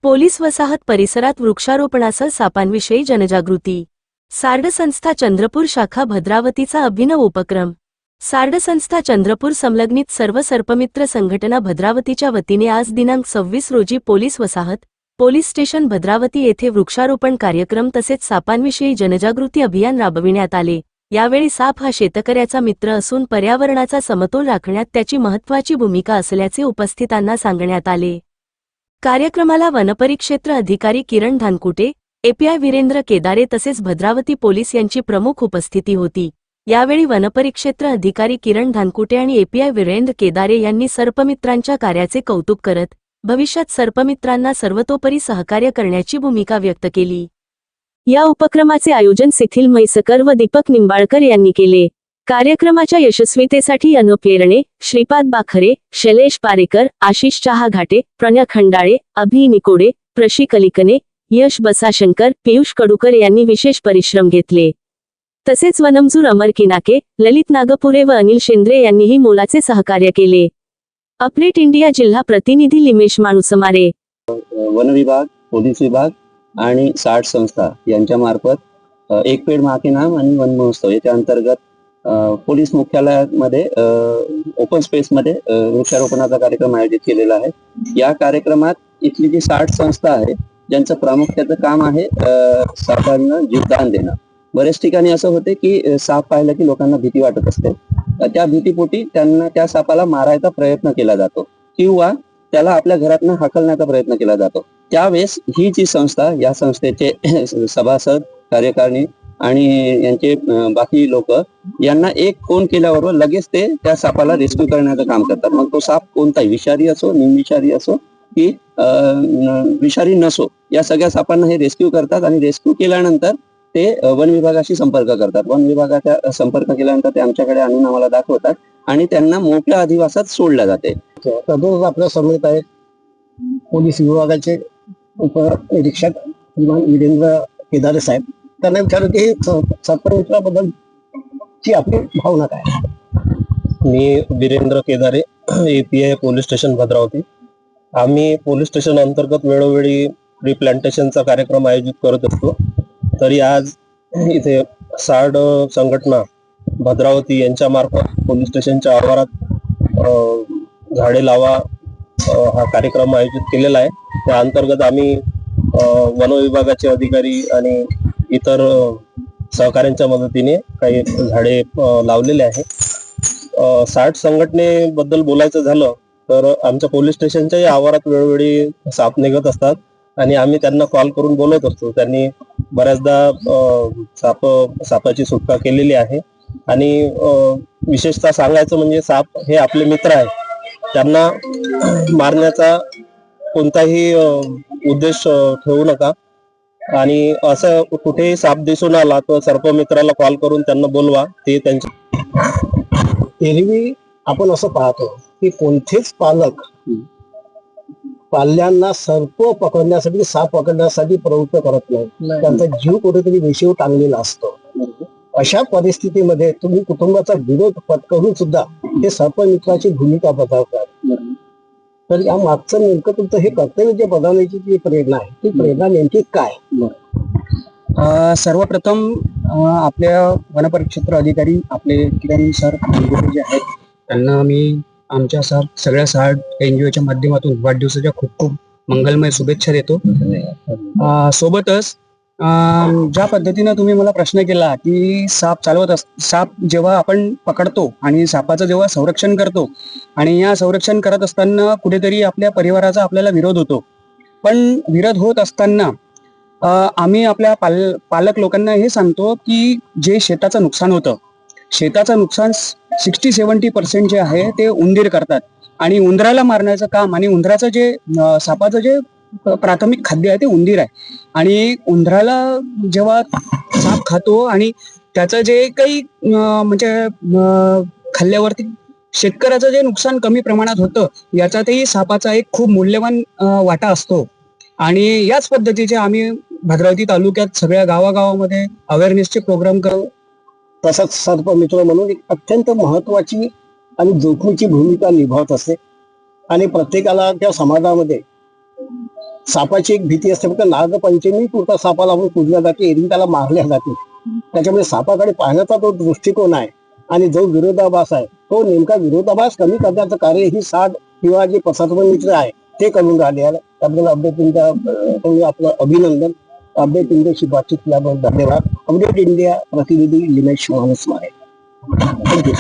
Police वसाहत परिसरात वृक्षारोपणासह सापांविषयी जनजागृती। सार्ड संस्था चंद्रपूर शाखा भद्रावतीचा अभिनव उपक्रम। सार्ड संस्था चंद्रपूर संलग्नित सर्व सर्पमित्र संघटना भद्रावतीच्या वतीने आज दिनांक 26 रोजी पोलीस वसाहत पोलीस स्टेशन भद्रावती येथे वृक्षारोपण कार्यक्रम तसेच सापांविषयी जनजागृती अभियान राबविण्यात आले। यावेळी साप हा शेतकऱ्याचा मित्र असून पर्यावरणाचा समतोल राखण्यात त्याची महत्त्वाची भूमिका असल्याचे उपस्थितांना सांगण्यात आले। कार्यक्रमाला वनपरिक्षेत्र अधिकारी किरण धानकुटे, एपीआय वीरेंद्र केदारे तसेच भद्रावती पोलीस यांची प्रमुख उपस्थिती होती। यावेळी वनपरिक्षेत्र अधिकारी किरण धानकुटे आणि एपीआय वीरेंद्र केदारे यांनी सर्पमित्रांच्या कार्याचे कौतुक करत भविष्यात सर्पमित्रांना सर्वतोपरी सहकार्य करण्याची भूमिका व्यक्त केली। या उपक्रमाचे आयोजन सिथिल म्हैसकर व दीपक निंबाळकर यांनी केले। कार्यक्रमाच्या यशस्वीतेसाठी अनुप्रेरणे, श्रीपाद बाखरे, शैलेश पारेकर, आशिष चहाघाटे, प्रणय खंडाळे, अभि निकोडे, प्रशी कलिकने, यश बसाशंकर, पियुष कडूकर यांनी विशेष परिश्रम घेतले। तसेच वनमजूर अमर किनाके, ललित नागपुरे व अनिल शेंद्रे यांनीही मोलाचे सहकार्य केले। अपडेट इंडिया जिल्हा प्रतिनिधी लिमेश माणूसमारे। वन विभाग, पोलीस विभाग आणि सार्ड संस्था यांच्या मार्फत एक पेड माँ के नाम आणि वन महोत्सव याच्या अंतर्गत पोलीस मुख्यालयामध्ये ओपन स्पेस मध्ये वृक्षारोपणाचा कार्यक्रम आयोजित केलेला आहे। या कार्यक्रमात इथली जी सार्ड संस्था आहे ज्यांचं प्रामुख्याचं काम आहे सापांना जीवदान देणं। बरेच ठिकाणी असं होते की साप पाहिलं की लोकांना भीती वाटत असते, त्या भीतीपोटी त्यांना त्या सापाला मारायचा प्रयत्न केला जातो किंवा त्याला आपल्या घरातून हाकलण्याचा प्रयत्न केला जातो। त्यावेळेस ही जी संस्था, या संस्थेचे सभासद, कार्यकारिणी आणि यांचे बाकी लोक यांना एक फोन केल्याबरोबर लगेच ते त्या सापाला रेस्क्यू करण्याचं काम करतात। मग तो साप कोणताही, विषारी असो, निमविषारी असो की विषारी नसो, या सगळ्या सापांना हे रेस्क्यू करतात आणि रेस्क्यू केल्यानंतर ते वन विभागाशी संपर्क करतात। वन विभागाचा संपर्क केल्यानंतर ते आमच्याकडे आणून आम्हाला दाखवतात आणि त्यांना मोकळ्या अधिवासात सोडल्या जाते। तदोच आपल्या समोर आहेत पोलीस विभागाचे उपनिरीक्षक वीरेंद्र केदारे साहेब। त्यांना विचारू की सर्पमित्राबद्दलची आपली भावना काय? मी Virendra Kedare, API police station Bhadravati. आम्ही पोलीस स्टेशन अंतर्गत वेळोवेळी ट्री प्लांटेशनचा कार्यक्रम आयोजित करत असतो। तरी आज इथे सार्ड संघटना भद्रावती यांच्या मार्फत पोलीस स्टेशनच्या आवारात झाडे लावा हा कार्यक्रम आयोजित केलेला आहे। त्या अंतर्गत आम्ही वन विभागाचे अधिकारी आणि इतर सहकाऱ्यांच्या मदतीने काही झाडे लावलेले आहे। सार्ड संघटनेबद्दल बोलायचं झालं तर आमच्या पोलीस स्टेशनच्याही आवारात वेळोवेळी साप निघत असतात आणि आम्ही त्यांना कॉल करून बोलवत असतो। त्यांनी बऱ्याचदा सापाची सुटका केलेली आहे आणि विशेषतः सांगायचं म्हणजे साप हे आपले मित्र आहे। त्यांना मारण्याचा कोणताही उद्देश ठेवू नका आणि असं कुठेही साप दिसून आला तर सर्पमित्राला कॉल करून त्यांना बोलवा। ते त्यांच्या एरवी आपण असं पाहतो की कोणतेच पालक पाल्यांना सर्प पकडण्यासाठी, साप पकडण्यासाठी प्रवृत्त करत नाही। त्यांचा जीव कुठेतरी वेशीवर टांगलेला असतो। अशा परिस्थितीमध्ये तुम्ही कुटुंबाचा विरोध पत्करून सुद्धा हे सर्पमित्राची भूमिका बजावतात। तर या मागचं नेमकं तुमचं हे कर्तव्य जे बजावण्याची जी प्रेरणा आहे, ती प्रेरणा नेमकी काय? सर्वप्रथम आपल्या वनपरिक्षेत्र अधिकारी आपले किरण सर जे आहेत त्यांना आम्ही आमच्या सगळ्या सार्ड एनजीओच्या माध्यमातून वाढदिवसाच्या खूप खूप मंगलमय शुभेच्छा देतो। सोबतच ज्या पद्धतीनं तुम्ही मला प्रश्न केला की साप जेव्हा आपण पकडतो आणि सापाचं जेव्हा संरक्षण करतो आणि या संरक्षण करत असताना कुठेतरी आपल्या परिवाराचा आपल्याला विरोध होतो, पण विरोध होत असताना आम्ही आपल्या पालक लोकांना हे सांगतो की जे शेताचं नुकसान होतं, शेताचं नुकसान 60-70% जे आहे ते उंदीर करतात आणि उंदराला मारण्याचं काम आणि उंदराचं जे सापाचं जे प्राथमिक खाद्य आहे ते उंदीर आहे आणि उंदराला जेव्हा साप खातो आणि त्याचं जे काही म्हणजे खाल्ल्यावरती शेतकऱ्याचं जे नुकसान कमी प्रमाणात होतं याच्यातही सापाचा एक खूप मूल्यवान वाटा असतो। आणि याच पद्धतीचे आम्ही भद्रावती तालुक्यात सगळ्या गावागावामध्ये अवेअरनेसचे प्रोग्राम करू। तसंच सर्पमित्र म्हणून एक अत्यंत महत्वाची आणि जोखमीची भूमिका निभावत असते आणि प्रत्येकाला त्या समाजामध्ये सापाची एक भीती असते, फक्त नागपंचमी पुरता सापाला आपण पूजल्या जाते, एरवी त्याला मारल्या जाते. त्याच्यामुळे सापाकडे पाहण्याचा तो दृष्टिकोन आहे आणि जो विरोधाभास आहे तो नेमका विरोधाभास कमी करण्याचं कार्य ही साठ किंवा जे सर्पमित्र आहे ते करून राहिले आहे. त्याबद्दल अपडेट इंडिया आपलं अभिनंदन. अपडेट इंडियाशी बातचीत केल्याबद्दल धन्यवाद. अपडेट इंडिया प्रतिनिधी लिमेश माणूस आहे. थँक्यू.